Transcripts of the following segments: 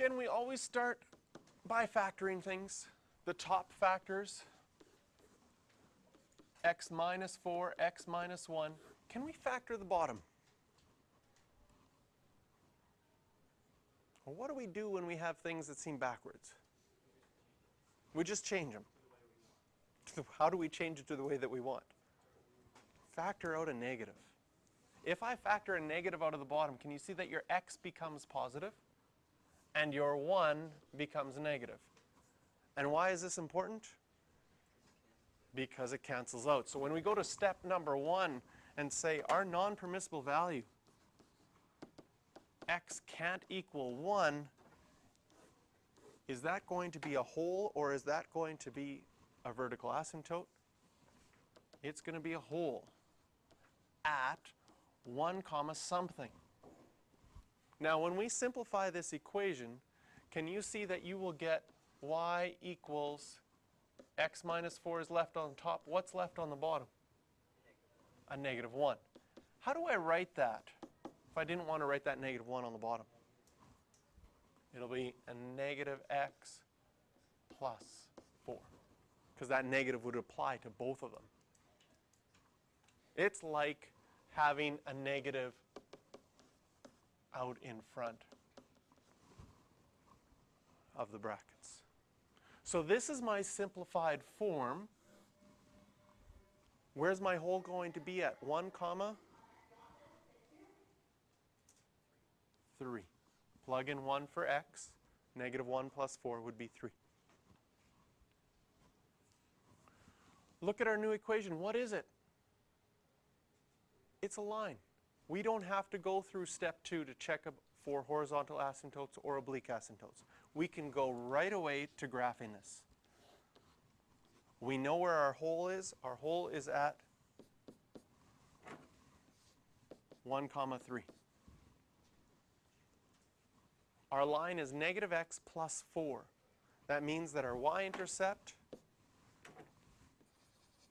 Again, we always start by factoring things. The top factors, x minus 4, x minus 1. Can we factor the bottom? Well, what do we do when we have things that seem backwards? We just change them. How do we change it to the way that we want? Factor out a negative. If I factor a negative out of the bottom, can you see that your x becomes positive and your 1 becomes negative? And why is this important? Because it cancels out. So when we go to step number 1 and say our non-permissible value, x can't equal 1, is that going to be a whole or is that going to be a vertical asymptote? It's going to be a whole at 1 comma something. Now when we simplify this equation, can you see that you will get y equals x minus 4 is left on top. What's left on the bottom? A negative 1. How do I write that if I didn't want to write that negative 1 on the bottom? It'll be a negative x plus 4, because that negative would apply to both of them. It's like having a negative out in front of the brackets. So this is my simplified form. Where's my whole going to be at? 1 comma 3. Plug in 1 for x. Negative 1 plus 4 would be 3. Look at our new equation. What is it? It's a line. We don't have to go through step 2 to check for horizontal asymptotes or oblique asymptotes. We can go right away to graphing this. We know where our hole is. Our hole is at 1 comma 3. Our line is negative x plus 4. That means that our y-intercept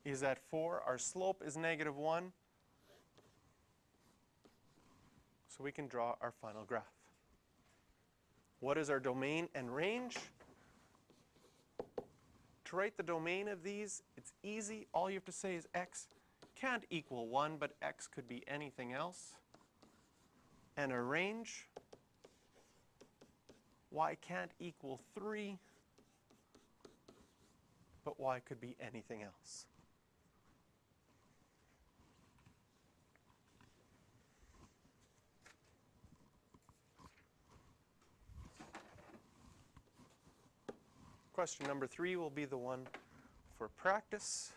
is at 4. Our slope is negative 1. So we can draw our final graph. What is our domain and range? To write the domain of these, it's easy. All you have to say is x can't equal 1, but x could be anything else. And a range, y can't equal 3, but y could be anything else. Question number 3 will be the one for practice.